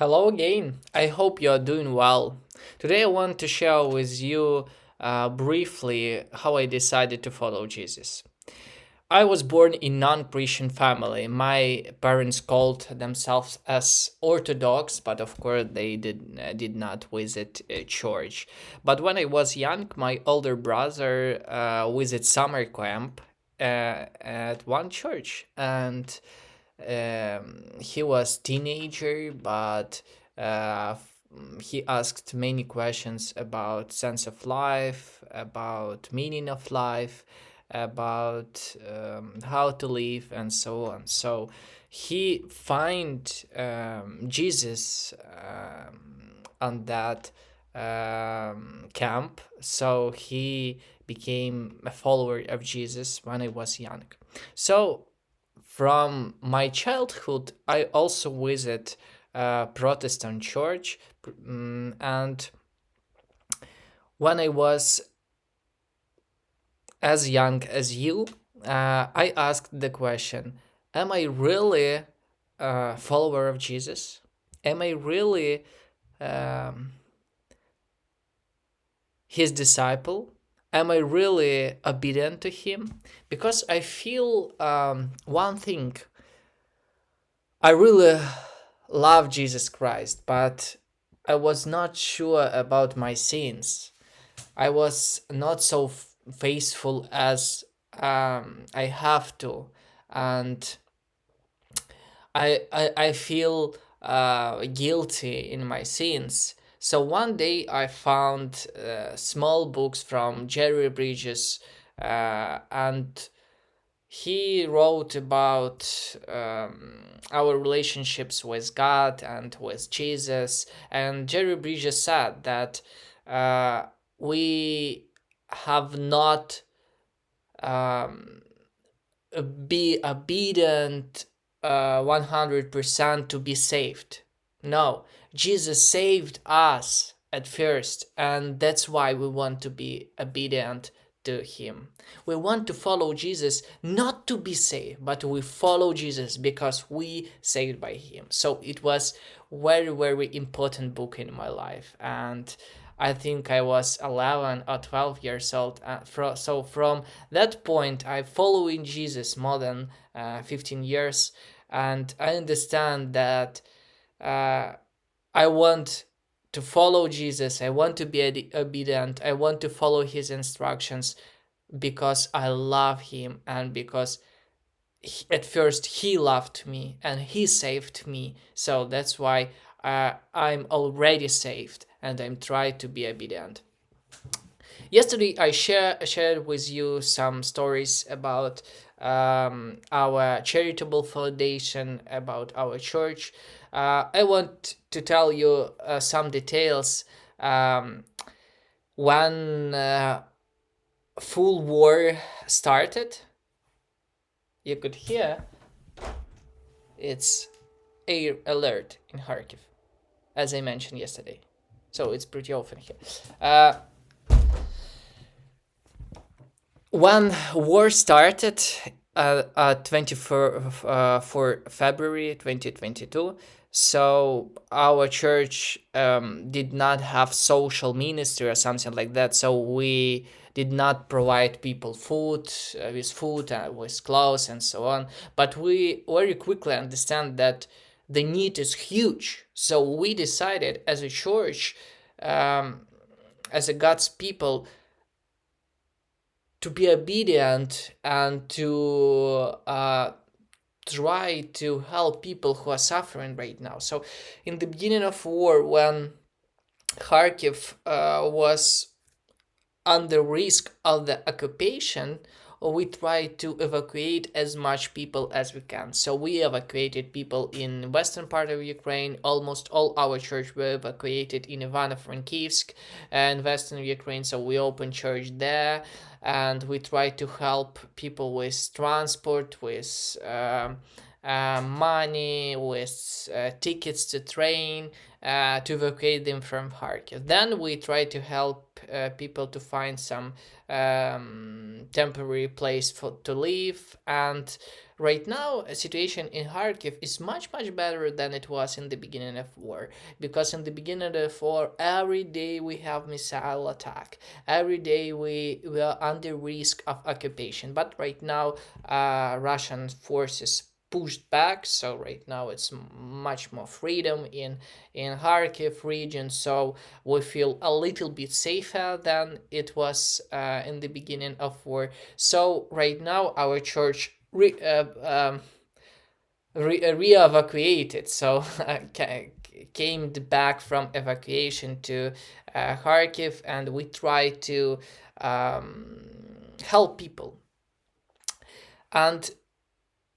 Hello again. I hope you are doing well. Today I want to share with you briefly how I decided to follow Jesus. I was born in non-Christian family. My parents called themselves as Orthodox, but of course they did not visit a church. But when I was young, my older brother visited summer camp at one church, and he was teenager, but uh, he asked many questions about sense of life, about meaning of life, about how to live, and so on. So he find Jesus on that camp. So he became a follower of Jesus when I was young. So from my childhood, I also visit Protestant church, and when I was as young as you, I asked the question: Am I really a follower of Jesus? Am I really um, his disciple? Am I really obedient to him? Because I feel one thing: I really love Jesus Christ, but I was not sure about my sins. I was not so faithful as I have to, and I feel guilty in my sins. So one day I found small books from Jerry Bridges, and he wrote about our relationships with God and with Jesus. And Jerry Bridges said that uh, we have not um, be obedient 100% to be saved. No, Jesus saved us at first, and that's why we want to be obedient to him. We want to follow Jesus not to be saved, but we follow Jesus because we saved by him. So it was very important book in my life, and I think I was 11 or 12 years old. So from that point, I following Jesus more than 15 years, and I understand that uh, I want to follow Jesus. I want to be obedient. I want to follow his instructions because I love him, and because at first he loved me and he saved me. So that's why I'm already saved, and I'm trying to be obedient. Yesterday, I shared with you some stories about our charitable foundation, about our church. I want to tell you some details. When full war started, you could hear it's air alert in Kharkiv, as I mentioned yesterday. So it's pretty often here. Uh, when war started, 24 for February 2022, so our church did not have social ministry or something like that, so we did not provide people food with clothes and so on. But we very quickly understand that the need is huge, so we decided as a church, um, as a God's people, to be obedient and to try to help people who are suffering right now. So, in the beginning of war, when Kharkiv was under risk of the occupation, we try to evacuate as much people as we can. So we evacuated people in western part of Ukraine. Almost all our church were evacuated in Ivano-Frankivsk and western Ukraine. So we opened church there, and we try to help people with transport, with money, with tickets to train, to evacuate them from Kharkiv. Then we try to help people to find some temporary place to live, and right now, a situation in Kharkiv is much better than it was in the beginning of war, because in the beginning of war, every day we have missile attack, every day we are under risk of occupation. But right now, Russian forces pushed back, so right now it's much more freedom in Kharkiv region, so we feel a little bit safer than it was in the beginning of war. So right now our church re-evacuated, so came back from evacuation to Kharkiv, and we try to help people. And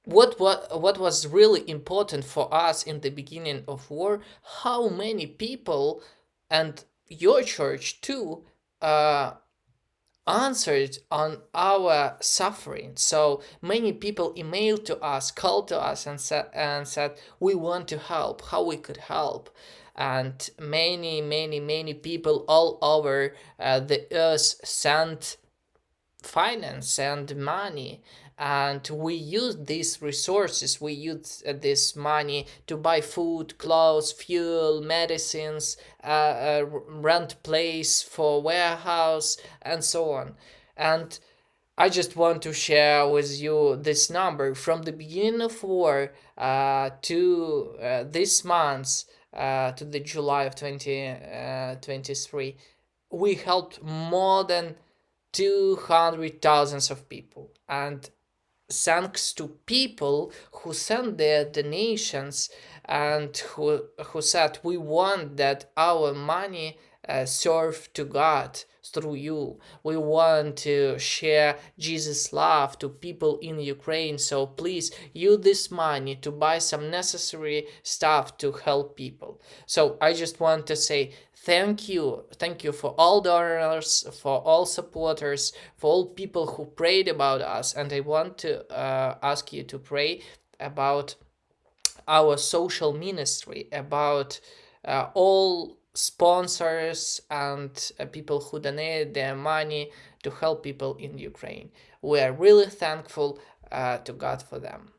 what was really important for us in the beginning of war, how many people, and your church too, uh, answered on our suffering. So many people emailed to us, called to us, and said we want to help, how we could help. And many people all over the earth sent finance and money, and we use these resources, we use this money to buy food, clothes, fuel, medicines, rent place for warehouse, and so on. And I just want to share with you this number from the beginning of war to this month, to the July of 2023. We helped more than 200,000 of people, and thanks to people who sent their donations, and who said we want that our money serve to God through you. We want to share Jesus' love to people in Ukraine, so please use this money to buy some necessary stuff to help people. So I just want to say thank you for all donors, for all supporters, for all people who prayed about us. And I want to ask you to pray about our social ministry, about all sponsors and people who donated their money to help people in Ukraine. We are really thankful to God for them.